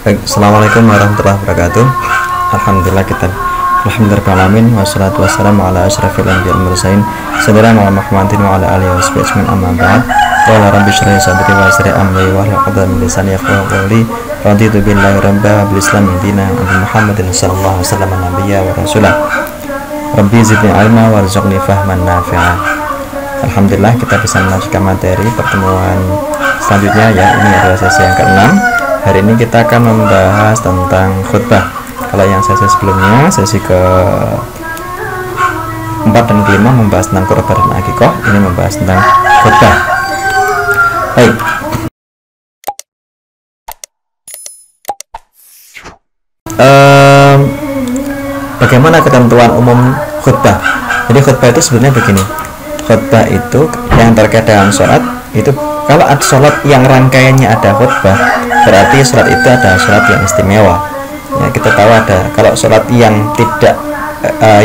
Baik, assalamualaikum warahmatullahi wabarakatuh. Alhamdulillahirrahmanirrahim. Wassalatu wassalamu ala asyrafil anbiya'i wal mursalin sayyidina Muhammadin wa ala alihi washabihi ajmain, amma ba'd. Qala rabbi shrah li sadri wa yassir li amri wahlul 'uqdatam min lisani yafqahu qawli. Raditu billahi rabban wa bil islami dinan wa bi Muhammadin sallallahu alaihi wasallam nabiyya wa rasulah. Rabbi zidni ilma warzuqni fahman nafi'an. Alhamdulillah, kita bisa melanjutkan materi pertemuan selanjutnya ya. Ini adalah sesi yang ke-6. Hari ini kita akan membahas tentang khutbah. Kalau yang sesi sebelumnya, sesi ke-4 dan ke-5 membahas tentang kurban dan akikah, ini membahas tentang khutbah. Baik. Bagaimana ketentuan umum khutbah? Jadi khutbah itu sebenarnya begini. Khutbah itu yang terkait dengan sholat itu, kalau ada sholat yang rangkaiannya ada khutbah, berarti sholat itu ada sholat yang istimewa. Ya, kita tahu ada, kalau sholat yang tidak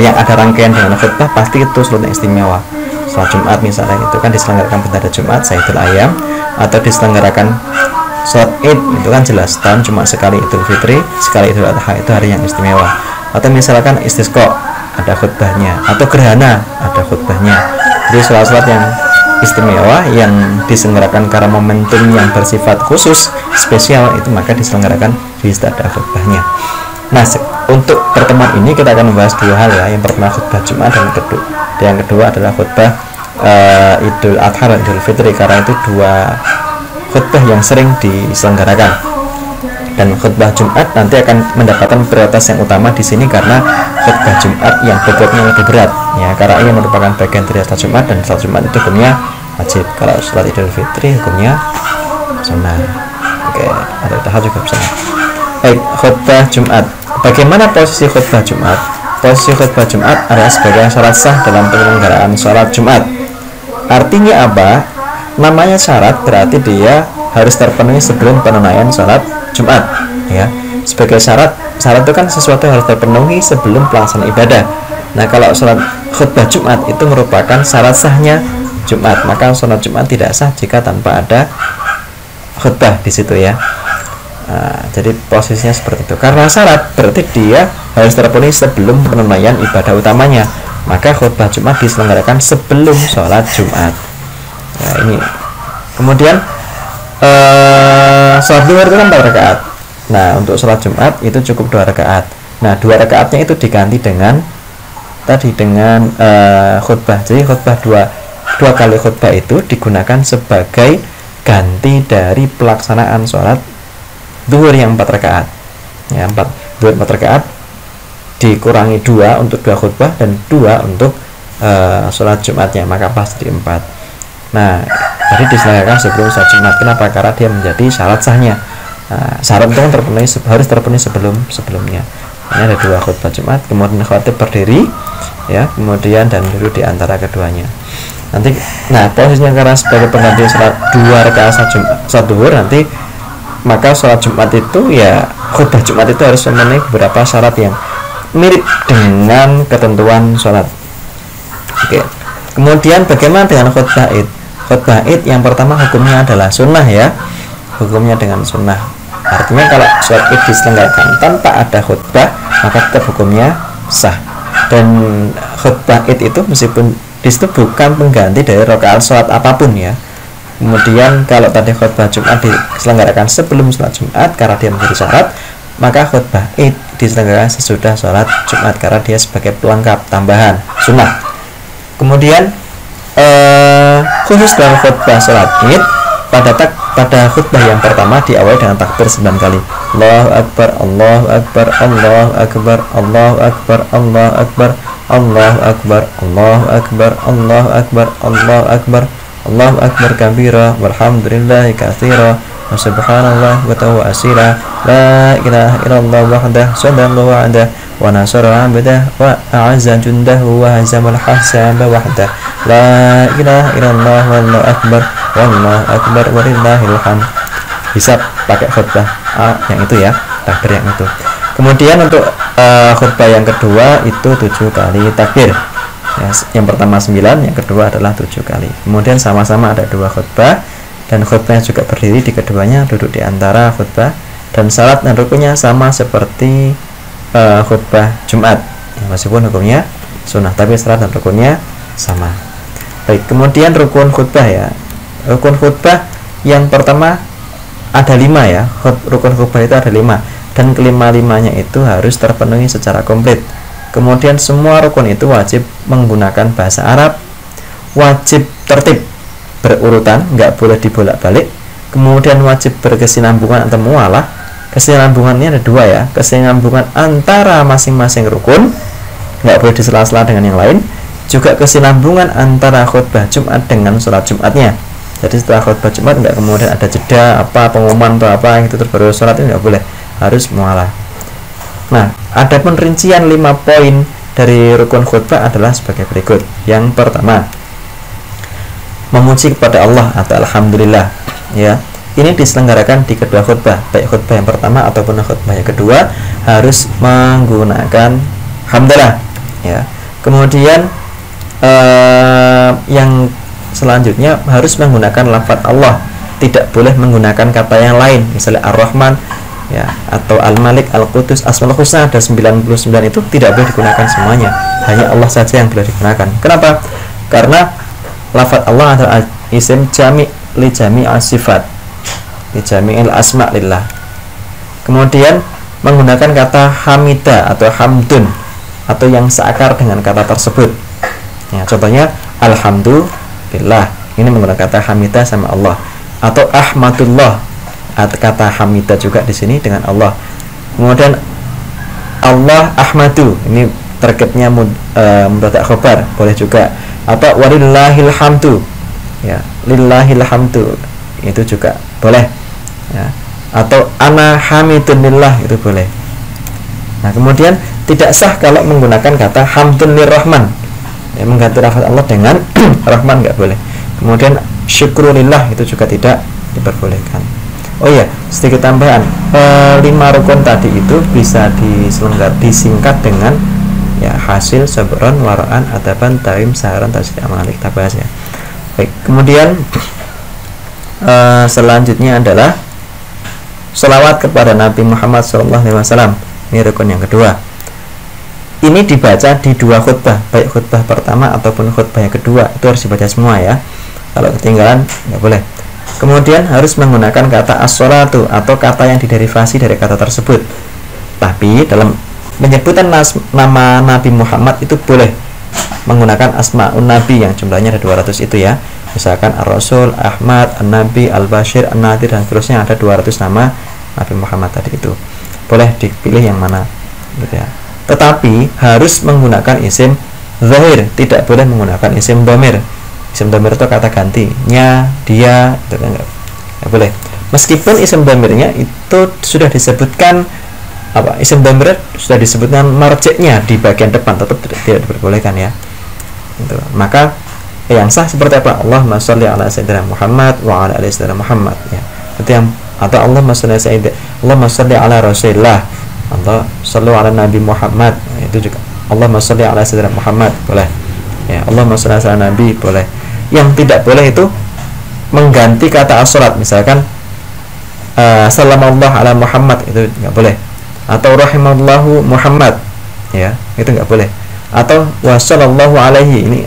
yang ada rangkaian dengan khutbah, pasti itu sholat yang istimewa. Sholat Jumat misalnya, itu kan diselenggarakan pada Jumat, Sayyidul Ayyam, atau diselenggarakan sholat Id, itu kan jelas, tahun cuma sekali Idul Fitri, sekali Idul Adha, itu hari yang istimewa. Atau misalkan istisqa, ada khutbahnya, atau gerhana, ada khutbahnya. Jadi sholat-sholat yang istimewa yang diselenggarakan karena momentum yang bersifat khusus spesial, itu maka diselenggarakan di situ ada khutbahnya. Nah, untuk pertemuan ini kita akan membahas dua hal ya. Yang pertama khutbah Jumat, dan yang kedua adalah khutbah Idul Adha dan Idul Fitri, karena itu dua khutbah yang sering diselenggarakan. Dan khutbah Jumat nanti akan mendapatkan prioritas yang utama di sini karena khutbah Jumat yang bobotnya lebih berat ya, karena ini merupakan bagian dari sholat Jumat, dan sholat Jumat itu hukumnya wajib. Kalau sholat Idul Fitri hukumnya sunnah. Oke, ada tahap juga bisa. Baik, khutbah Jumat. Bagaimana posisi khutbah Jumat? Posisi khutbah Jumat adalah sebagai syarat sah dalam penyelenggaraan sholat Jumat. Artinya apa? Namanya syarat berarti dia harus terpenuhi sebelum penunaian sholat Jumat ya. Sebagai syarat itu kan sesuatu yang harus terpenuhi sebelum pelaksanaan ibadah. Nah, kalau sholat khutbah Jumat itu merupakan syarat sahnya Jumat, maka sholat Jumat tidak sah jika tanpa ada khutbah di situ ya. Nah, jadi posisinya seperti itu. Karena syarat berarti dia harus terpenuhi sebelum penunaian ibadah utamanya, maka khutbah Jumat diselenggarakan sebelum sholat Jumat. Nah, ini kemudian sholat duhur itu kan 4 rakaat. Nah, untuk sholat Jumat itu cukup 2 rakaat. Nah, 2 rakaatnya itu diganti dengan khutbah. Jadi khutbah dua kali khutbah itu digunakan sebagai ganti dari pelaksanaan sholat duhur yang 4 rakaat. Ya, duhur 4 rakaat dikurangi 2 untuk 2 khutbah dan 2 untuk sholat Jumatnya, maka pas jadi 4. Nah, tadi diselenggarakan sebelum sholat Jumat. Kenapa? Karena dia menjadi syarat sahnya. Nah, syarat itu kan harus terpenuhi sebelumnya. Ini ada 2 khutbah Jumat, kemudian khatib berdiri ya, kemudian dan duduk di antara keduanya. Nanti, nah posisinya karena sebagai pengganti sholat 2 rakaat sholat duhur nanti, maka sholat Jumat itu ya, khutbah Jumat itu harus memenuhi beberapa syarat yang mirip dengan ketentuan sholat. Oke. Kemudian bagaimana dengan khutbah Id? Khutbah Id yang pertama hukumnya adalah sunnah ya. Hukumnya dengan sunnah. Artinya kalau sholat Id diselenggarakan tanpa ada khutbah, maka tetap hukumnya sah. Dan khutbah Id itu meskipun di situ bukan pengganti dari rakaat sholat apapun ya. Kemudian kalau tadi khutbah Jumat diselenggarakan sebelum sholat Jumat karena dia menjadi syarat, maka khutbah Id diselenggarakan sesudah sholat Jumat karena dia sebagai pelengkap tambahan sunnah. Kemudian khusus dalam khutbah sholat Id, pada khutbah yang pertama diawali dengan takbir 9 kali. Allahu Akbar, Allahu Akbar, Allahu Akbar, Allahu Akbar, Allahu Akbar, Allahu Akbar, Allahu Akbar, Allahu Akbar, Allahu Akbar, Allahu Akbar kabira, walhamdulillahi katsira, wa subhanallah wa tawasila, la ilaha illallah wahdah, sadaqallahu wa'dah, wa nasara 'abdah, wa a'azza jundahu, wa hazamal ahzaba wahdah, la ilaha illallah, wallahu akbar, wallahu akbar, walillahil hamd. Bisa pakai khutbah yang itu ya, takbir yang itu. Kemudian untuk khutbah yang kedua itu 7 kali takbir ya, yang pertama 9, yang kedua adalah 7 kali. Kemudian sama-sama ada 2 khutbah dan khutbahnya juga berdiri di keduanya, duduk di antara khutbah, dan syarat dan rukunnya sama seperti khutbah Jumat ya, meskipun hukumnya sunnah tapi syarat dan rukunnya sama. Baik, kemudian rukun khutbah ya. Rukun khutbah yang pertama ada 5 ya. Rukun khutbah itu ada 5 dan kelima-limanya itu harus terpenuhi secara komplit. Kemudian semua rukun itu wajib menggunakan bahasa Arab, wajib tertib berurutan, nggak boleh dibolak-balik. Kemudian wajib berkesinambungan atau mualah. Kesinambungannya ada 2 ya. Kesinambungan antara masing-masing rukun, nggak boleh disela-sela dengan yang lain. Juga kesinambungan antara khutbah Jumat dengan sholat Jumatnya. Jadi setelah khutbah Jumat nggak kemudian ada jeda apa pengumuman atau apa gitu terus baru sholat, itu nggak boleh, harus mualah. Nah, adapun rincian 5 poin dari rukun khutbah adalah sebagai berikut. Yang pertama, memuji kepada Allah atau alhamdulillah ya. Ini diselenggarakan di kedua khutbah, baik khutbah yang pertama ataupun khutbah yang kedua harus menggunakan hamdalah ya. Kemudian yang selanjutnya harus menggunakan lafaz Allah, tidak boleh menggunakan kata yang lain, misalnya Ar-Rahman ya, atau Al-Malik, Al-Qudus, Asmaul Husna ada 99 itu tidak boleh digunakan semuanya, hanya Allah saja yang boleh digunakan. Kenapa? Karena lafaz Allah adalah isim jami' li jami'as sifat, li jami'il asma' lillah. Kemudian menggunakan kata hamida atau hamdun atau yang seakar dengan kata tersebut ya, contohnya alhamdulillah, ini menggunakan kata hamidah sama Allah, atau ahmadullah, atau kata hamidah juga di sini dengan Allah. Kemudian Allah ahmadu, ini targetnya mubtada khobar, boleh juga. Atau walillahil hamdu ya, lillahil hamdu, itu juga boleh ya. Atau ana hamidunillah, itu boleh. Nah, kemudian tidak sah kalau menggunakan kata hamdun lirrahman ya, mengganti lafaz Allah dengan Rahman, nggak boleh. Kemudian syukrulillah itu juga tidak diperbolehkan. Oh ya, sedikit tambahan, 5 rukun tadi itu bisa disingkat dengan ya hasil, sabron, waraan, adaban, taim, saharan, tasdid, amalan, kita bahas ya. Baik, kemudian selanjutnya adalah sholawat kepada Nabi Muhammad SAW. Ini rukun yang kedua. Ini dibaca di 2 khutbah, baik khutbah pertama ataupun khutbah yang kedua, itu harus dibaca semua ya. Kalau ketinggalan nggak boleh. Kemudian harus menggunakan kata as-sholatu atau kata yang diderivasi dari kata tersebut. Tapi dalam penyebutan nama Nabi Muhammad itu boleh menggunakan asma'un nabi yang jumlahnya ada 200 itu ya. Misalkan Ar-Rasul, Ahmad, An-Nabi, Al-Bashir, An-Nadir, dan seterusnya, ada 200 nama Nabi Muhammad tadi itu. Boleh dipilih yang mana gitu ya. Tetapi harus menggunakan isim zahir, tidak boleh menggunakan isim dhamir. Isim dhamir itu kata gantinya, dia, itu kan nggak boleh. Meskipun isim dhamirnya itu sudah disebutkan apa, isim dhamir sudah disebutkan marjeknya di bagian depan, tetap tidak diperbolehkan ya. Gitu. Maka yang sah seperti apa? Allahumma sholli ala sayyidina Muhammad wa ala ali sayyidina Muhammad ya. Itu yang, atau Allahumma sholli ala Rasulillah, Allah sholli ala Nabi Muhammad, itu juga Allahumma sholli ala sayyidina Muhammad boleh ya. Allahumma sholli ala Nabi boleh. Yang tidak boleh itu mengganti kata as-sholat, misalkan sallallahu ala Muhammad, itu nggak boleh. Atau rahimallahu Muhammad ya, itu nggak boleh. Atau wa sallallahu alaihi, ini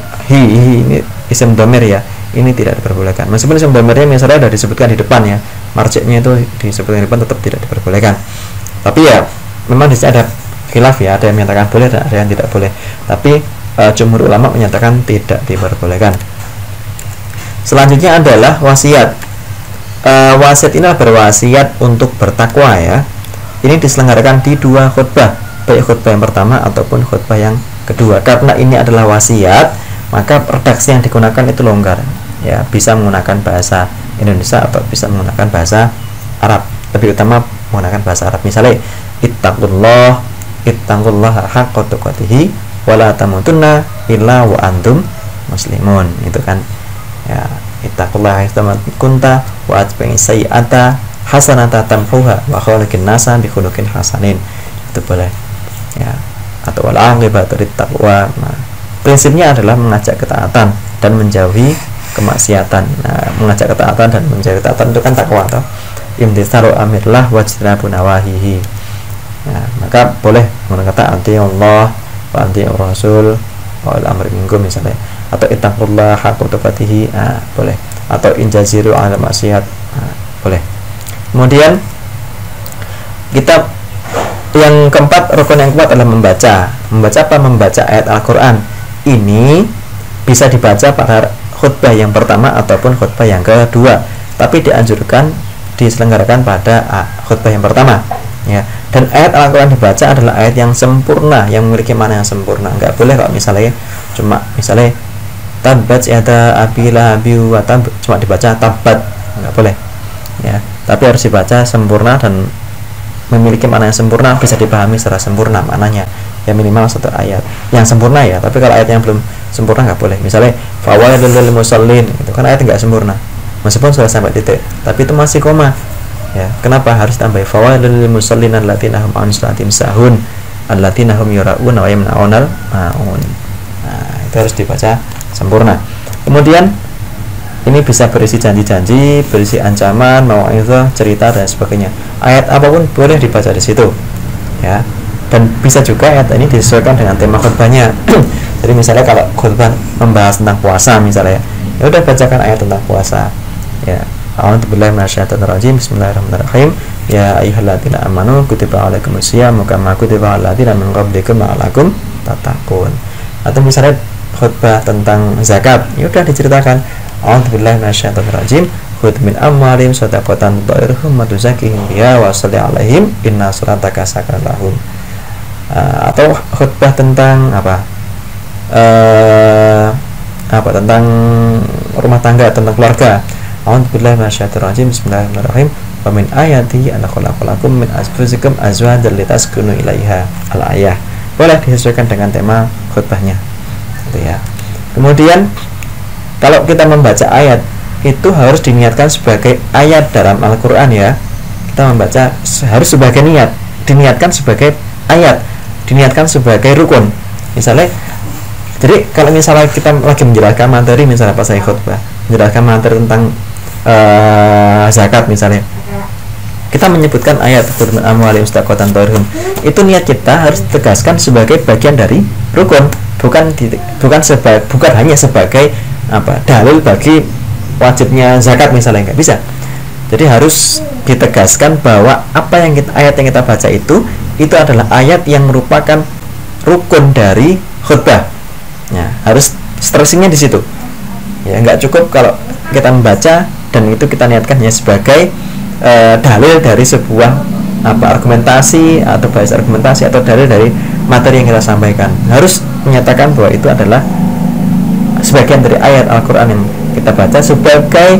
isim dhamir ya, ini tidak diperbolehkan. Meskipun isim dhamirnya misalnya sudah disebutkan di depan ya, marjeknya itu disebutkan di depan, tetap tidak diperbolehkan. Tapi ya memang di sini ada khilaf ya, ada yang menyatakan boleh dan ada yang tidak boleh. Tapi jumhur ulama menyatakan tidak diperbolehkan. Selanjutnya adalah wasiat. Wasiat ini adalah berwasiat untuk bertakwa ya. Ini diselenggarakan di 2 khutbah, baik khutbah yang pertama ataupun khutbah yang kedua. Karena ini adalah wasiat, maka redaksi yang digunakan itu longgar ya, bisa menggunakan bahasa Indonesia atau bisa menggunakan bahasa Arab. Lebih utama menggunakan bahasa Arab. Misalnya ittaqullaha haqqa tuqatih wa la tamutunna illa wa antum muslimun, itu kan ya. Ittaqullaha haitsu kunta wa atbi'is sayyi'ata hasanata tamhuha wa khaliqin nasa bi khuluqin hasanin, itu boleh ya. Atau wal aqibatu littaqwa. Nah, prinsipnya adalah mengajak ketaatan dan menjauhi kemaksiatan. Nah, mengajak ketaatan dan mencari ketaatan itu kan takwa toh. Imtitsalu amrillah wajtinabu nawahihi. Nah, maka boleh mengatakan anti Allah wa anti Rasul wa al-amri minkum misalnya, atau ittaqullah haqqa tuqatih, boleh, atau injaziru ala maksiat, boleh. Kemudian kita yang keempat, rukun yang kuat adalah membaca apa? Membaca ayat Al-Quran. Ini bisa dibaca pada khutbah yang pertama ataupun khutbah yang kedua, tapi dianjurkan diselenggarakan pada khutbah yang pertama ya. Dan ayat Al-Quran dibaca adalah ayat yang sempurna, yang memiliki makna yang sempurna. Enggak boleh kalau misalnya cuma misalnya tabat yada abi lahabi wa tab, cuma dibaca tabat, enggak boleh ya, tapi harus dibaca sempurna dan memiliki makna yang sempurna, bisa dipahami secara sempurna maknanya ya, minimal satu ayat yang sempurna ya. Tapi kalau ayat yang belum sempurna nggak boleh, misalnya fawailul lil musallin, itu kan ayat nggak sempurna meskipun sudah sampai titik, tapi itu masih koma ya. Kenapa harus tambah fawailul lil musallin allatsina hum an salatihim sahun allatsina hum yura'un wa yamna'unal ma'un. Nah, itu harus dibaca sempurna. Kemudian ini bisa berisi janji-janji, berisi ancaman, mau'izah, cerita dan sebagainya. Ayat apapun boleh dibaca di situ ya. Dan bisa juga ayat ini disesuaikan dengan tema khutbahnya. Jadi misalnya kalau khutbah membahas tentang puasa misalnya, ya udah bacakan ayat tentang puasa ya. A'udzubillahi minasyaitonir rajim. Bismillahirrahmanirrahim. Ya ayyuhalladzina amanu kutiba alaikumusiyam kama kutiba alal ladzina min qablikum la'allakum tattaqun. Atau misalnya khutbah tentang zakat, ya udah diceritakan a'udzubillahi minasyaitonir rajim. Khudh min amwalihim shadaqatan tutahhiruhum wa tuzakkihim biha wa shalli 'alaihim inna salataka sakanun lahum. Atau khutbah tentang tentang rumah tangga, tentang keluarga. A'udzubillahi minasyaitonir rajim. Bismillahirrahmanirrahim. Wa min ayati an khalaqalakum min anfusikum azwajan litaskunu ilaiha. Al-ayah. Boleh disesuaikan dengan tema khutbahnya. Gitu ya. Kemudian kalau kita membaca ayat itu harus diniatkan sebagai ayat dalam Al-Quran ya. Kita membaca harus sebagai niat, diniatkan sebagai ayat, diniatkan sebagai rukun. Misalnya, jadi kalau misalnya kita lagi menjelaskan materi, misalnya pas saya khutbah menjelaskan materi tentang zakat misalnya, kita menyebutkan ayat khudh min amwalihim shadaqatan tutahhiruhum, itu niat kita harus ditegaskan sebagai bagian dari rukun, bukan hanya sebagai dalil bagi wajibnya zakat misalnya, nggak bisa. Jadi harus ditegaskan bahwa ayat yang kita baca itu adalah ayat yang merupakan rukun dari khutbah. Ya, harus stressingnya di situ. Ya, nggak cukup kalau kita membaca dan itu kita niatkan hanya sebagai dalil dari sebuah argumentasi atau bahas argumentasi atau dalil dari materi yang kita sampaikan. Harus menyatakan bahwa itu adalah sebagian dari ayat Al-Quran yang kita baca sebagai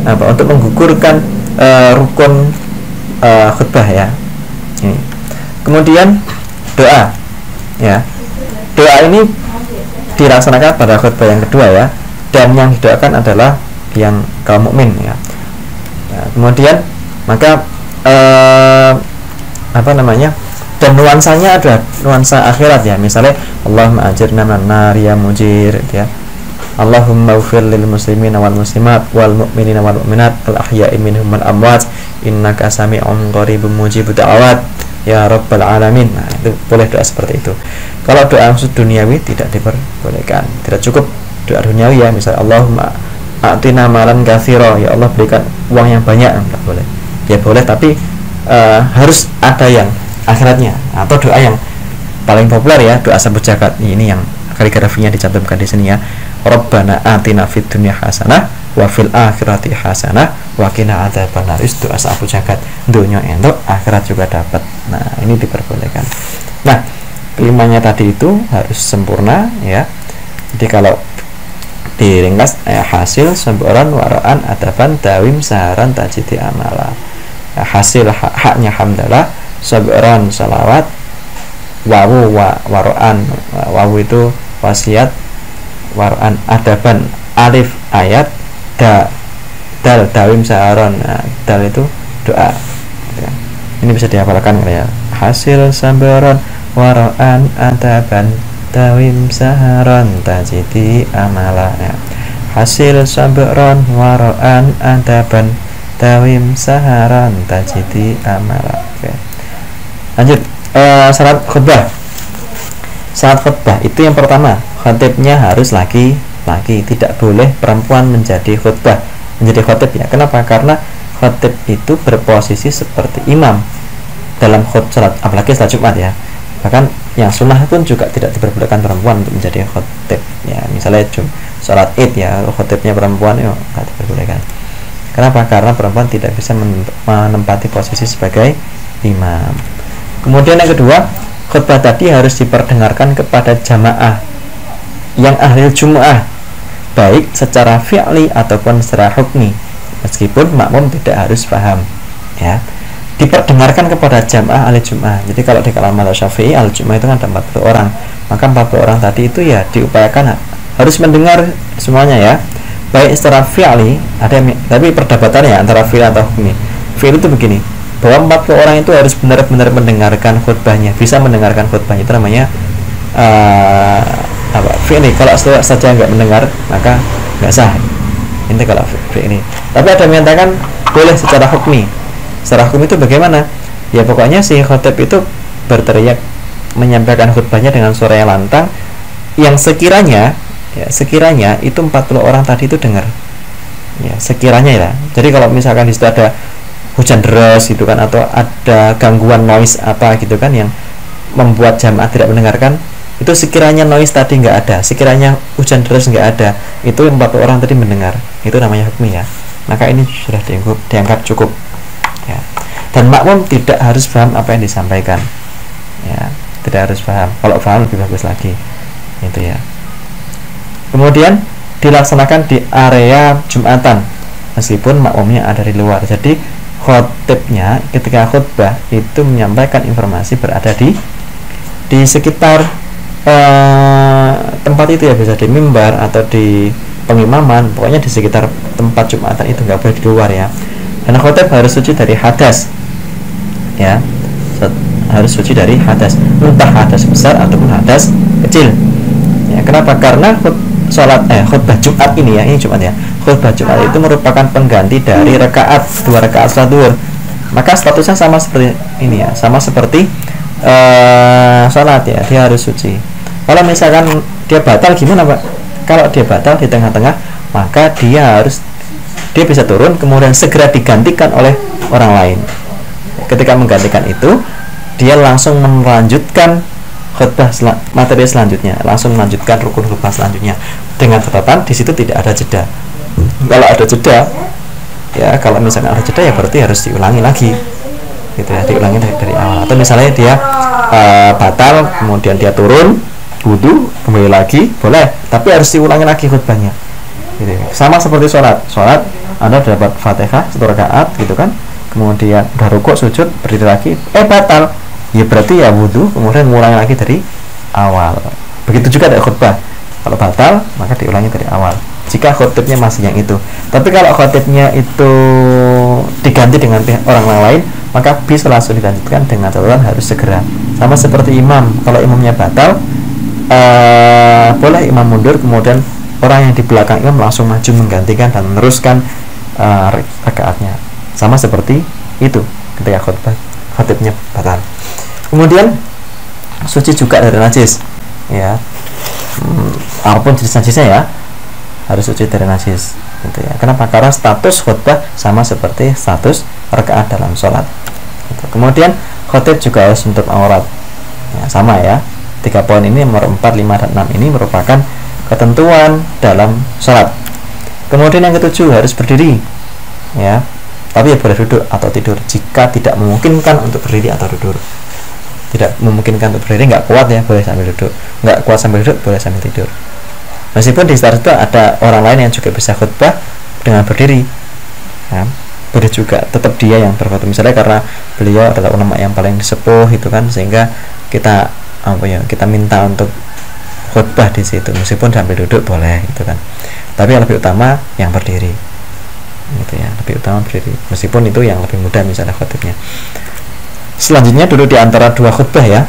untuk menggugurkan rukun khutbah ya. Ini. Kemudian doa ya. Doa ini dilaksanakan pada khutbah yang kedua ya, dan yang didoakan adalah yang kaum mukmin ya. Kemudian maka dan nuansanya adalah nuansa akhirat ya. Misalnya Allahumma ajirna minan nar ya mujir ya. Allahumma ighfir lil muslimina wal muslimat wal mu'minina wal mu'minat al ahya'i minhum wal amwat innaka sami'un qaribun mujibud da'awat ya rabbal alamin. Nah, itu boleh doa seperti itu. Kalau doa maksud duniawi tidak diperbolehkan, tidak cukup doa duniawi ya. Misalnya Allahumma a'tina malan katsira, ya Allah berikan uang yang banyak, enggak boleh. Ya boleh, tapi harus ada yang akhiratnya, atau doa yang paling populer ya, doa sambut zakat. Ini yang kaligrafinya dicantumkan di sini ya. Rabbana atina fid dunya hasanah wa fil akhirati hasanah wa qina adzabannar. Doa sambut zakat, dunia entuk, akhirat juga dapat. Nah, ini diperbolehkan. Nah, kelimanya tadi itu harus sempurna ya. Jadi kalau diringkas hasil semboran waraan adaban dawim saharan tajidi amala. Hasil haknya hamdalah, semboran salawat, wawu waroan, wawu itu wasiat, waroan adaban alif ayat, dal dawim saharan. Nah, dal itu doa ya. Ini bisa dihafalkan ya. Hasil semboran waroan adaban dawim saharan tajidi amala ya. hasil sabron waroan adaban tawim saharan tajidi amala. Oke. Lanjut, syarat khutbah. Syarat khutbah itu yang pertama, khatibnya harus laki-laki, tidak boleh perempuan menjadi khutbah, menjadi khatib ya. Kenapa? Karena khatib itu berposisi seperti imam dalam salat, apalagi salat Jumat ya. Bahkan yang sunnah pun juga tidak diperbolehkan perempuan untuk menjadi khatib ya. Misalnya salat Id ya, khatibnya perempuan ya tidak diperbolehkan. Kenapa? Karena perempuan tidak bisa menempati posisi sebagai imam. Kemudian yang kedua, khutbah tadi harus diperdengarkan kepada jamaah yang ahli Jumu'ah, baik secara fi'li ataupun secara hukmi, meskipun makmum tidak harus paham ya. Diperdengarkan kepada jamaah ahli Jumu'ah. Jadi kalau di kalangan mazhab Syafi'i ahli Jumu'ah itu kan ada 40 orang, maka 40 orang tadi itu ya diupayakan harus mendengar semuanya ya, baik secara fi'li, ada tapi perdebatannya antara fi'li atau hukmi. Fi'li itu begini, bahwa 40 orang itu harus benar-benar mendengarkan khutbahnya, bisa mendengarkan khutbahnya, itu namanya fi'li. Kalau saja nggak mendengar maka nggak sah, ini kalau fi'li. Tapi ada yang menyatakan boleh secara hukmi. Secara hukum itu bagaimana? Ya pokoknya si khatib itu berteriak menyampaikan khutbahnya dengan suara yang lantang, yang sekiranya itu 40 orang tadi itu dengar ya, sekiranya ya. Jadi kalau misalkan di situ ada hujan deras gitu kan, atau ada gangguan noise apa gitu kan yang membuat jamaah tidak mendengarkan, itu sekiranya noise tadi nggak ada, sekiranya hujan deras nggak ada, itu 40 orang tadi mendengar, itu namanya hukmi ya. Maka ini sudah dianggap cukup ya. Dan makmum tidak harus paham apa yang disampaikan ya, tidak harus paham. Kalau paham lebih bagus lagi itu ya. Kemudian dilaksanakan di area Jumatan meskipun makmumnya ada di luar. Jadi khotibnya ketika khutbah itu menyampaikan informasi berada di sekitar tempat itu ya, bisa di mimbar atau di pengimaman, pokoknya di sekitar tempat Jumatan itu, nggak boleh di luar ya. Dan khotib harus suci dari hadas ya, harus suci dari hadas, entah hadas besar ataupun hadas kecil ya. Kenapa? Karena khutbah Jumat ini ya, ini Jumat ya, khutbah Jumat itu merupakan pengganti dari dua rakaat salat zuhur. Maka statusnya sama seperti ini ya, sama seperti salat ya, dia harus suci. Kalau misalkan dia batal gimana Pak? Kalau dia batal di tengah-tengah, maka dia bisa turun kemudian segera digantikan oleh orang lain. Ketika menggantikan itu, dia langsung melanjutkan khutbah materi selanjutnya, langsung melanjutkan rukun khutbah selanjutnya, dengan catatan di situ tidak ada jeda. Kalau ada jeda ya, kalau misalnya ada jeda ya berarti harus diulangi lagi gitu ya, diulangi dari awal. Atau misalnya dia batal kemudian dia turun wudu kembali lagi boleh, tapi harus diulangi lagi khutbahnya gitu ya. Sama seperti sholat Anda dapat Fatihah 1 rakaat gitu kan, kemudian udah rukuk sujud berdiri lagi batal ya, berarti ya wudu kemudian mengulangi lagi dari awal. Begitu juga dari khutbah, kalau batal maka diulangi dari awal jika khutibnya masih yang itu. Tapi kalau khutibnya itu diganti dengan orang lain, maka bisa langsung dilanjutkan dengan catatan harus segera. Sama seperti imam, kalau imamnya batal boleh imam mundur, kemudian orang yang di belakang imam langsung maju menggantikan dan meneruskan rakaatnya. Sama seperti itu ketika khutibnya batal. Kemudian suci juga dari najis ya, apapun jenis najisnya ya, harus suci dari najis gitu ya. Kenapa? Karena status khutbah sama seperti status rakaat dalam sholat gitu. Kemudian khutib juga harus menutup aurat ya, sama ya. 3 poin ini, nomor 4, 5, dan 6 ini merupakan ketentuan dalam sholat. Kemudian yang ketujuh, harus berdiri ya, tapi ya boleh duduk atau tidur jika tidak memungkinkan untuk berdiri atau duduk. Tidak memungkinkan untuk berdiri, nggak kuat ya, boleh sambil duduk. Nggak kuat sambil duduk, boleh sambil tidur. Meskipun di sekitar itu ada orang lain yang juga bisa khutbah dengan berdiri ya, boleh juga, tetap dia yang berkhutbah. Misalnya karena beliau adalah ulama yang paling sepuh itu kan, sehingga kita minta untuk khutbah di situ, meskipun sambil duduk boleh gitu kan. Tapi yang lebih utama yang berdiri gitu ya, lebih utama berdiri, meskipun itu yang lebih mudah misalnya khutibnya. Selanjutnya duduk di antara 2 khutbah ya.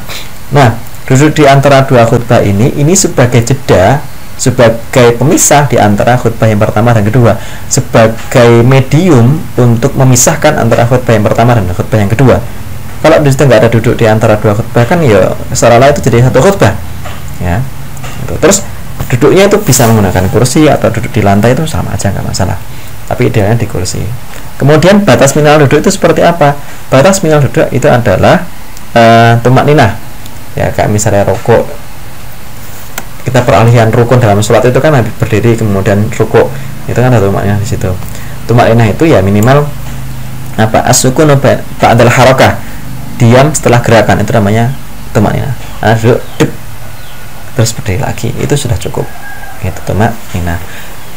Nah, duduk di antara 2 khutbah ini sebagai jeda sebagai pemisah di antara khutbah yang pertama dan kedua, sebagai medium untuk memisahkan antara khutbah yang pertama dan khutbah yang kedua. Kalau di situ nggak ada duduk di antara dua khutbah kan ya secara lain itu jadi satu khutbah ya. Terus duduknya itu bisa menggunakan kursi atau duduk di lantai, itu sama aja, nggak masalah, tapi idealnya di kursi. Kemudian batas minimal duduk itu seperti apa? Batas minimal duduk itu adalah tumak ninah ya, kayak misalnya rukuk, kita peralihan rukun dalam sholat itu kan habis berdiri kemudian rukuk, itu kan ada tumak ninah di situ. Tumak ninah itu ya minimal apa, as-sukun ba'dal harakah, diam setelah gerakan, itu namanya tumak ninah. Duduk terus berdiri lagi, itu sudah cukup, itu tumak ninah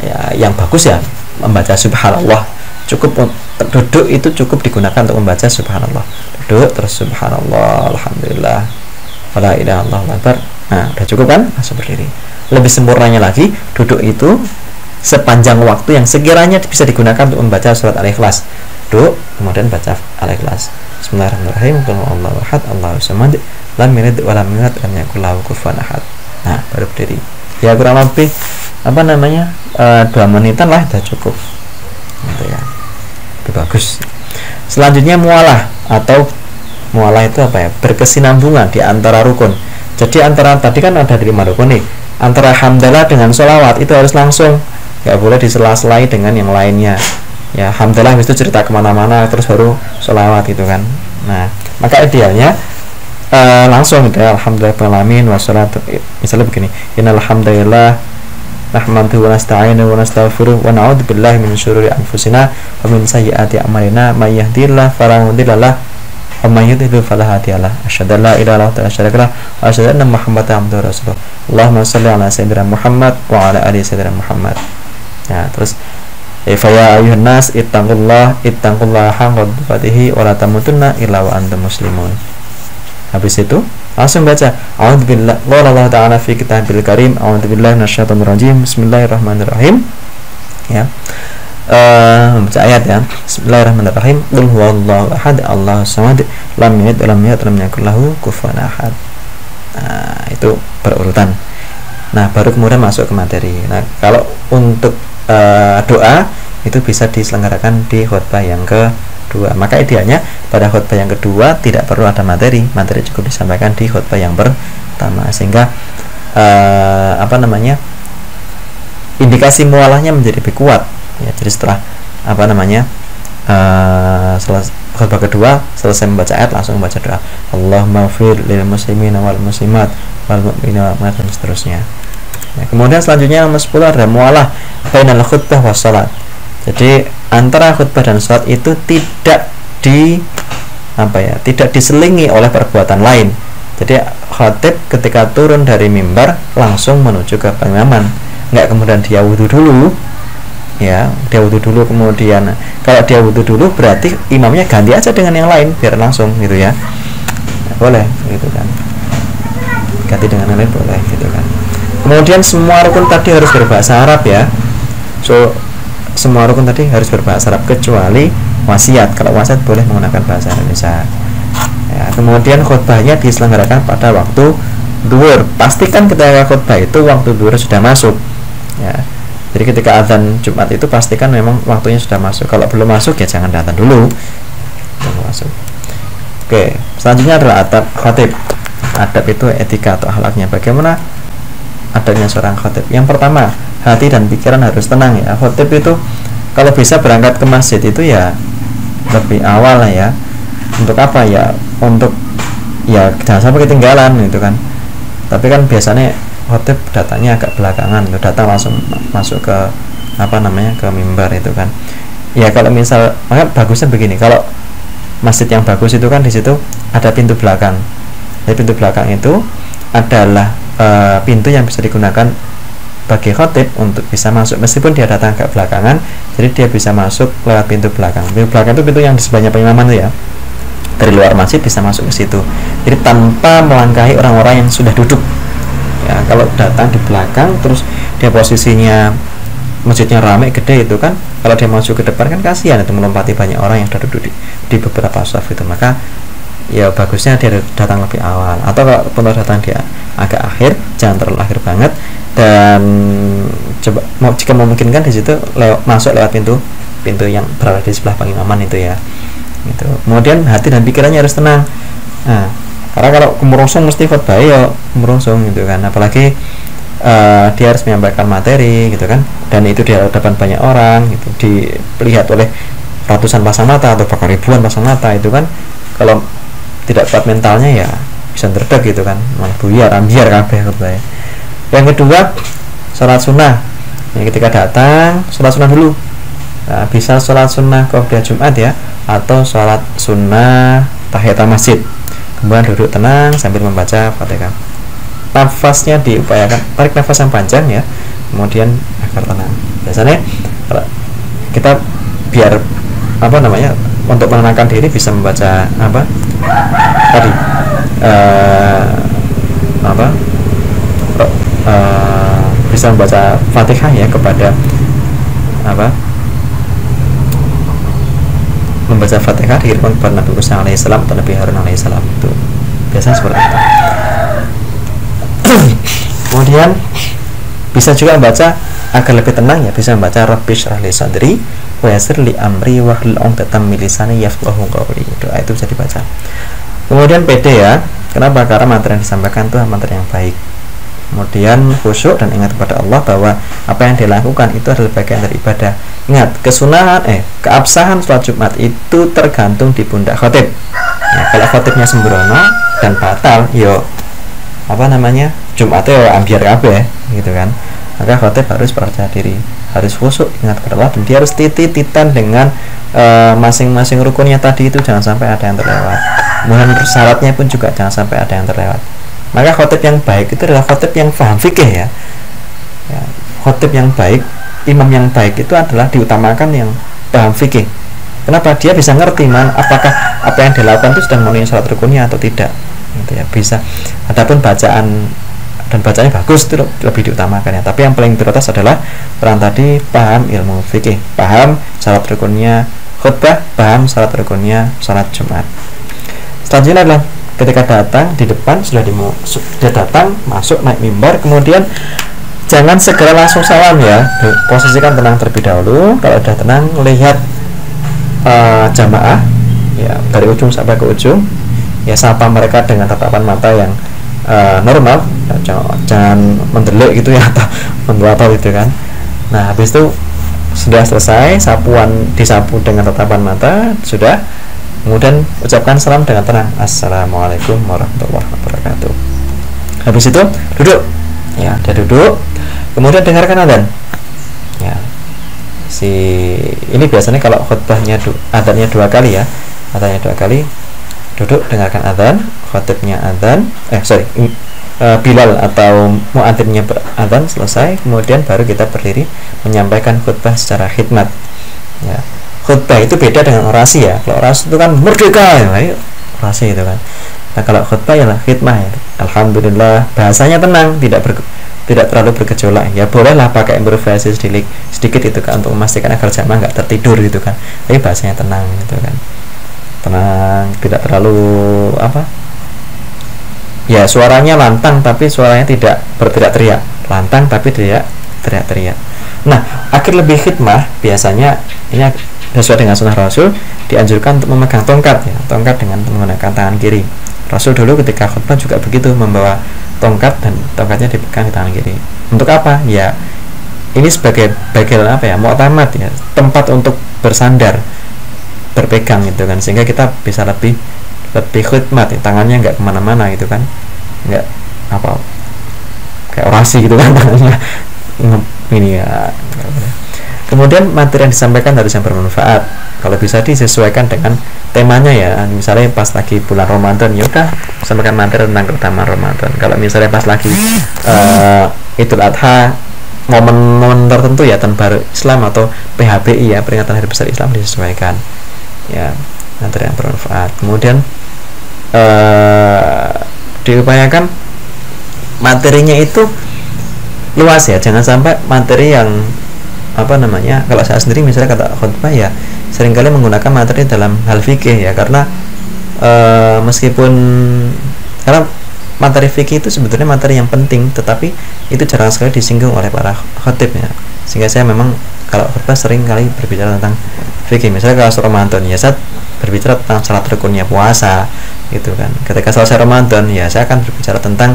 ya. Yang bagus ya membaca subhanallah, cukup duduk itu cukup digunakan untuk membaca subhanallah, duduk terus subhanallah alhamdulillah wala ilaha illallah akbar. Nah, udah cukup kan, langsung berdiri. Lebih sempurnanya lagi, duduk itu sepanjang waktu yang sekiranya bisa digunakan untuk membaca surat Al-Ikhlas. Duduk, kemudian baca Al-Ikhlas. Bismillahirrahmanirrahim. Qul huwallahu ahad, Allahus samad, lam yalid wa lam yulad, lam yakul lahu kufuwan ahad. Nah, baru berdiri. Ya kurang lebih 2 menitan lah, udah cukup. Gitu ya. Itu bagus. Selanjutnya mualah, atau mualah itu apa ya? Berkesinambungan di antara rukun. Jadi antara tadi kan ada 5 rukun nih, antara hamdalah dengan sholawat itu harus langsung, nggak boleh disela-selai dengan yang lainnya ya. Hamdalah itu cerita kemana-mana terus baru sholawat gitu kan. Nah, maka idealnya langsung gitu ya, alhamdulillahirabbil alamin wassalatu, misalnya begini, innal hamdalillah nahmaduhu wa nasta'inuhu wa nastaghfiruh wa na'udzu billahi min syururi anfusina wa min sayyiati a'malina may yahdihillahu fala mudilla lahu wa may yudlil fala hadiya lahu. Asyhadu an la ilaha illallah wa asyhadu anna Muhammadan abduhu wa rasuluh. Allahumma shalli ala sayyidina Muhammad wa ala ali sayyidina Muhammad. Ya, terus fa ya ayyuhan nas ittaqullaha haqqa tuqatih wa la tamutunna illa wa antum muslimun. Habis itu langsung baca a'udzubillahi qala Allah ta'ala fi kitabil karim a'udzubillahi minasyaitonir rajim bismillahirrahmanirrahim ya. Baca ayat ya, bismillahirrahmanirrahim, qul huwallahu ahad Allahus samad lam yalid wa lam yulad wa lam yakul lahu kufuwan ahad. Nah, itu berurutan. Nah, baru kemudian masuk ke materi. Nah, kalau untuk doa itu bisa diselenggarakan di khutbah yang kedua. Maka idealnya pada khutbah yang kedua tidak perlu ada materi cukup disampaikan di khutbah yang pertama, sehingga indikasi mualahnya menjadi lebih kuat ya. Jadi setelah khutbah kedua selesai membaca ayat langsung membaca doa Allahumma ighfir lil muslimin wal muslimat wal mu'minina wal mu'minat dan seterusnya. Nah, kemudian selanjutnya nomor 10 ada mualah bainal khutbah was salat. Jadi antara khutbah dan salat itu tidak diselingi oleh perbuatan lain. Jadi khatib ketika turun dari mimbar langsung menuju ke pengimaman, nggak kemudian dia wudhu dulu ya, dia wudhu dulu kemudian, kalau dia wudhu dulu berarti imamnya ganti aja dengan yang lain biar langsung gitu ya. Nah, boleh gitu kan, ganti dengan yang lain boleh gitu kan. Kemudian semua rukun tadi harus berbahasa Arab ya. Semua rukun tadi harus berbahasa Arab kecuali wasiat. Kalau wasiat boleh menggunakan bahasa Indonesia ya. Kemudian khutbahnya diselenggarakan pada waktu duhur. Pastikan ketika khutbah itu waktu duhur sudah masuk ya. Jadi ketika azan Jumat itu pastikan memang waktunya sudah masuk. Kalau belum masuk ya jangan datang dulu, jangan masuk. Oke, selanjutnya adalah adab khatib. Adab itu etika atau akhlaknya. Bagaimana adabnya seorang khatib? Yang pertama, hati dan pikiran harus tenang ya. Khatib itu kalau bisa berangkat ke masjid itu ya lebih awal lah ya. Untuk apa ya? Untuk ya jangan sampai ketinggalan gitu kan. Tapi kan biasanya khatib datangnya agak belakangan, datang langsung masuk ke ke mimbar itu kan. Ya kalau misal, maka bagusnya begini, kalau masjid yang bagus itu kan di situ ada pintu belakang. Jadi pintu belakang itu adalah pintu yang bisa digunakan bagi khatib untuk bisa masuk, meskipun dia datang agak belakangan, jadi dia bisa masuk lewat pintu belakang. Pintu belakang itu pintu yang di sebelahnya pengimaman itu ya. Dari luar masjid bisa masuk ke situ. Jadi tanpa melangkahi orang-orang yang sudah duduk. Ya, kalau datang di belakang terus dia posisinya masjidnya ramai gede itu kan, kalau dia masuk ke depan kan kasihan itu melompati banyak orang yang sudah duduk di beberapa saf itu. Maka ya bagusnya dia datang lebih awal, atau kalau pun datang dia agak akhir, jangan terlalu akhir banget, dan coba jika memungkinkan di situ masuk lewat pintu yang berada di sebelah pengimaman itu ya. Gitu. Kemudian hati dan pikirannya harus tenang. Nah, karena kalau kemerungsung mesti khotbah ya kemerungsung gitu kan, apalagi dia harus menyampaikan materi gitu kan, dan itu di hadapan banyak orang gitu, dilihat oleh ratusan pasang mata atau bahkan ribuan pasang mata, itu kan kalau tidak kuat mentalnya ya bisa terdek gitu kan, malah buyar ambiar kabeh khotbah. Yang kedua, sholat sunnah. Yang ketika datang sholat sunnah dulu. Nah, bisa sholat sunnah qobliyah Jumat ya, atau sholat sunnah tahiyatul masjid, kemudian duduk tenang sambil membaca Fatihah. Nafasnya diupayakan tarik nafas yang panjang ya, kemudian agar tenang. Biasanya kalau kita biar untuk menenangkan diri bisa membaca tadi bisa membaca Fatihah ya, kepada membaca Fatihah dikirimkan kepada Nabi Musa alaihissalam atau Nabi Harun alaihissalam, itu biasanya seperti itu. Kemudian bisa juga membaca agar lebih tenang ya, bisa membaca Rabbi shrah li sadri wa yassir li amri wahlul 'uqdatam min lisani yafqahu qawli. Doa itu bisa dibaca. Kemudian pede ya. Kenapa? Karena materi yang disampaikan itu materi yang baik. Kemudian khusyuk dan ingat kepada Allah bahwa apa yang dilakukan itu adalah bagian dari ibadah. Ingat, keabsahan sholat Jumat itu tergantung di pundak khotib. Ya, kalau khotibnya sembrono dan batal, Jumatnya ambiar kabeh gitu kan. Maka khotib harus percaya diri, harus khusyuk, ingat kepada Allah, dan dia harus tititan dengan masing-masing rukunnya tadi itu, jangan sampai ada yang terlewat. Kemudian syaratnya pun juga jangan sampai ada yang terlewat. Maka khotib yang baik itu adalah khotib yang paham fikih ya. Khotib yang baik, imam yang baik itu adalah diutamakan yang paham fikih. Kenapa? Dia bisa ngerti apakah apa yang dilakukan itu sudah memenuhi syarat rukunnya atau tidak gitu ya, bisa. Adapun bacaan dan bacaannya bagus itu lebih diutamakan ya, tapi yang paling prioritas adalah orang tadi paham ilmu fikih, paham syarat rukunnya khutbah, paham syarat rukunnya salat Jumat. Selanjutnya adalah ketika datang di depan, sudah datang masuk naik mimbar, kemudian jangan segera langsung salam ya, posisikan tenang terlebih dahulu. Kalau sudah tenang, lihat jamaah ya dari ujung sampai ke ujung ya, sapa mereka dengan tatapan mata yang normal ya, jangan mendelik gitu ya, atau mendoato gitu kan. Nah, habis itu sudah selesai disapu dengan tatapan mata, sudah, kemudian ucapkan salam dengan tenang, assalamualaikum warahmatullahi wabarakatuh. Habis itu duduk ya, dia duduk, kemudian dengarkan adzan ya. Ini biasanya kalau khutbahnya adzannya 2 kali ya, adzannya 2 kali, duduk dengarkan adzan, khotibnya adzan, Bilal atau muadzinnya beradzan selesai, kemudian baru kita berdiri menyampaikan khutbah secara khidmat ya. Khutbah itu beda dengan orasi ya. Kalau orasi itu kan merdeka ya, orasi itu kan. Nah, kalau khutbah ya khidmah ya. Alhamdulillah, bahasanya tenang, tidak terlalu bergejolak ya. Bolehlah pakai improvisasi sedikit itu kan, untuk memastikan agar jamaah nggak tertidur gitu kan. Tapi bahasanya tenang gitu kan. Tenang, tidak terlalu ya, suaranya lantang tapi suaranya tidak berteriak-teriak, lantang tapi tidak teriak-teriak. Nah, akhir lebih khidmah biasanya ini sesuai dengan sunnah Rasul, dianjurkan untuk memegang tongkat ya, tongkat dengan menggunakan tangan kiri. Rasul dulu ketika khutbah juga begitu, membawa tongkat dan tongkatnya dipegang di tangan kiri. Untuk apa? Ya, ini sebagai bagian mu'tamad ya, tempat untuk bersandar, berpegang gitu kan, sehingga kita bisa lebih khidmat ya, tangannya nggak kemana-mana gitu kan, nggak kayak orasi gitu kan tangannya ini ya. Kemudian materi yang disampaikan harus yang bermanfaat, kalau bisa disesuaikan dengan temanya ya. Misalnya pas lagi bulan Ramadan, ya udah sampaikan materi tentang keutamaan Ramadan. Kalau misalnya pas lagi Idul Adha, momen-momen tertentu ya, tahun baru Islam atau PHBI ya, peringatan hari besar Islam, disesuaikan ya, materi yang bermanfaat. Kemudian diupayakan materinya itu luas ya, jangan sampai materi yang kalau saya sendiri misalnya kata khutbah ya, seringkali menggunakan materi dalam hal fikih ya, karena meskipun karena materi fikih itu sebetulnya materi yang penting, tetapi itu jarang sekali disinggung oleh para khatib ya, sehingga saya memang kalau khutbah sering kali berbicara tentang fikih. Misalnya kalau Ramadan ya saya berbicara tentang syarat rukunnya puasa gitu kan. Ketika selesai Ramadan ya saya akan berbicara tentang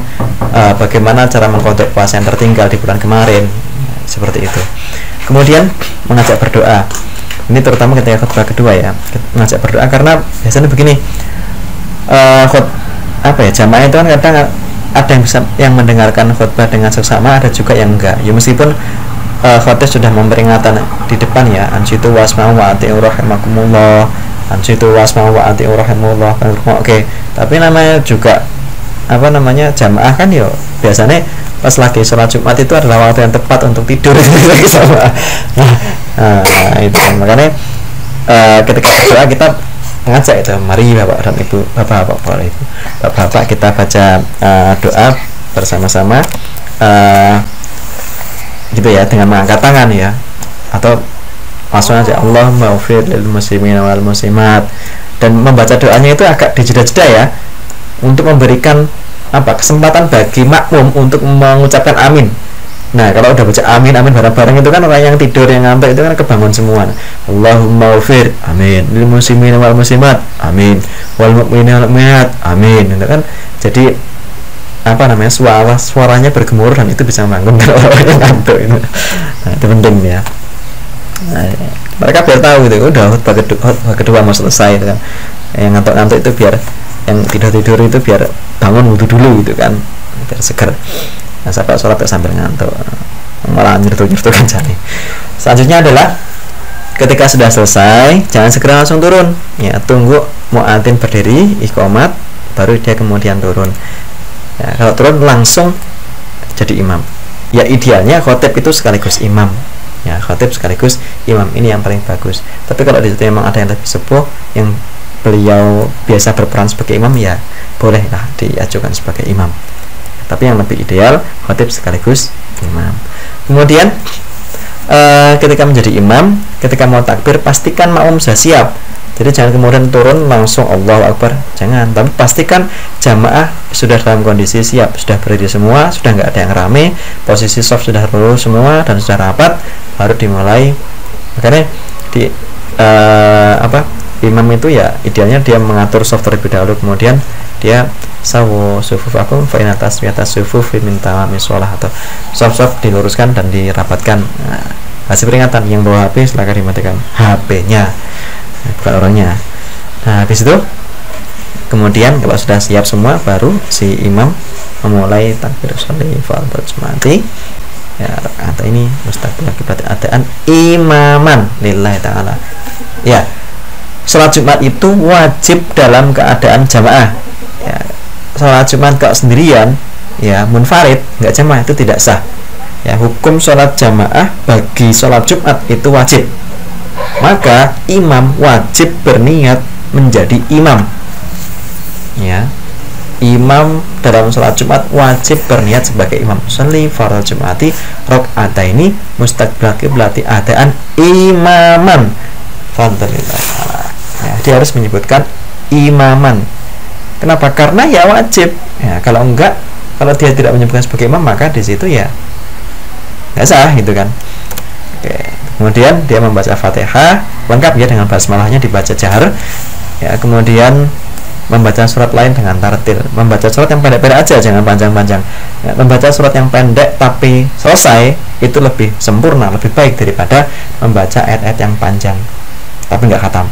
bagaimana cara mengkodok puasa yang tertinggal di bulan kemarin, seperti itu. Kemudian mengajak berdoa, ini terutama ketika khutbah kedua ya, mengajak berdoa, karena biasanya begini, jamaah itu kan kadang ada yang bisa yang mendengarkan khutbah dengan seksama, ada juga yang enggak ya, meskipun khatib sudah memperingatkan di depan ya, ansitu wasma'u wa ati'u rahimakumullah, ansitu wasma'u wa ati'u rahimakumullah, oke, tapi namanya juga jamaah kan ya biasanya pas lagi sholat Jumat itu adalah waktu yang tepat untuk tidur sama. Nah itu makanya ketika berdoa kita mengajak itu, mari bapak dan ibu, bapak kita baca doa bersama-sama gitu ya, dengan mengangkat tangan ya, atau langsung aja Allahumma ufir lil muslimin wal muslimat, dan membaca doanya itu agak dijeda-jeda ya, untuk memberikan kesempatan bagi makmum untuk mengucapkan amin. Nah kalau udah baca amin bareng-bareng itu kan orang yang tidur, yang ngantuk itu kan kebangun semua. Allahumma ufir, amin, lil muslimin wal muslimat, amin, wal mu'minin wal mu'minat, amin. Itu kan jadi suaranya bergemuruh, dan itu bisa membangunkan orang yang ngantuk itu. Nah itu penting ya. Nah, mereka biar tahu gitu, udah khutbah kedua mau selesai gitu kan. Yang ngantuk-ngantuk itu biar, yang tidur itu biar bangun wudhu dulu gitu kan, biar seger. Nah sampai sholat sambil ngantuk, malah nyertu-nyertu kan jadi. Selanjutnya adalah ketika sudah selesai jangan segera langsung turun ya, tunggu muadzin berdiri iqomat baru dia kemudian turun ya. Kalau turun langsung jadi imam ya, idealnya khotib itu sekaligus imam ya, khotib sekaligus imam, ini yang paling bagus. Tapi kalau di situ memang ada yang lebih sepuh yang beliau biasa berperan sebagai imam ya, bolehlah diajukan sebagai imam. Tapi yang lebih ideal khotib sekaligus imam. Kemudian ketika menjadi imam, ketika mau takbir pastikan makmum sudah siap. Jadi jangan kemudian turun langsung Allahu Akbar, jangan. Tapi pastikan jamaah sudah dalam kondisi siap, sudah berdiri semua, sudah nggak ada yang rame, posisi soft sudah lurus semua dan sudah rapat, baru dimulai. Makanya di imam itu ya idealnya dia mengatur soft terlebih dahulu, kemudian dia sawu sufufakum fa in tasmiyata sufuf min tamami shalah, atau soft diluruskan dan dirapatkan. Nah, kasih peringatan yang bawa HP silakan dimatikan HP-nya, bukan orangnya. Nah habis itu kemudian kalau sudah siap semua baru si imam memulai takbir sholli fardhu jumati ya, rakaat ini mustaqbil kiblat adaan imaman lillahi ta'ala ya. Sholat Jumat itu wajib dalam keadaan jamaah ya. Sholat Jumat kalau sendirian ya, munfarid nggak jamaah, itu tidak sah ya. Hukum sholat jamaah bagi sholat Jumat itu wajib, maka imam wajib berniat menjadi imam ya. Imam dalam sholat Jumat wajib berniat sebagai imam. Sholli fardhu jumati rakaataini mustaqbil qiblati adaan imaman fadlillah ya, dia harus menyebutkan imaman. Kenapa? Karena ya wajib ya. Kalau enggak, kalau dia tidak menyebutkan sebagai imam, maka di situ ya nggak sah gitu kan. Oke. Kemudian dia membaca Fatihah lengkap ya, dengan basmalahnya dibaca jahar ya. Kemudian membaca surat lain dengan tartil, membaca surat yang pendek-pendek aja, jangan panjang-panjang ya. Membaca surat yang pendek tapi selesai itu lebih sempurna, lebih baik daripada membaca ayat-ayat yang panjang tapi nggak khatam,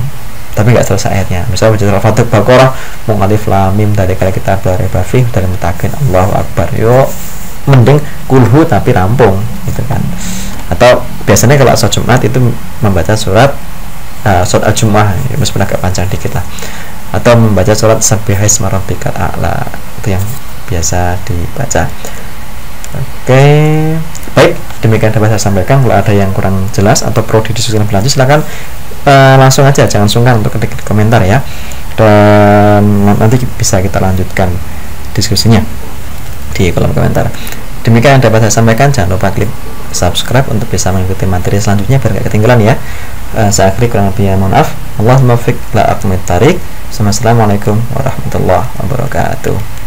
tapi nggak selesai ayatnya. Misalnya baca Al-Fatihah Baqarah mau alif lam mim dari kali kita baribafi dari mutakin Allahu Akbar, yuk mending kulhu tapi rampung gitu kan. Atau biasanya kalau sholat Jumat itu membaca surat Al-Jumu'ah ya, meskipun agak panjang dikit lah, atau membaca surat Sabbihisma rabbikal a'la, itu yang biasa dibaca. Oke, baik, demikian dapat saya sampaikan. Kalau ada yang kurang jelas atau perlu didiskusikan lebih lanjut, silakan langsung aja, jangan sungkan untuk ketik di komentar ya, dan nanti bisa kita lanjutkan diskusinya di kolom komentar. Demikian yang dapat saya sampaikan. Jangan lupa klik subscribe untuk bisa mengikuti materi selanjutnya biar gak ketinggalan ya. Saya akhiri, kurang lebihnya mohon maaf. Allahumma fiq la aqmit tarik. Assalamualaikum warahmatullahi wabarakatuh.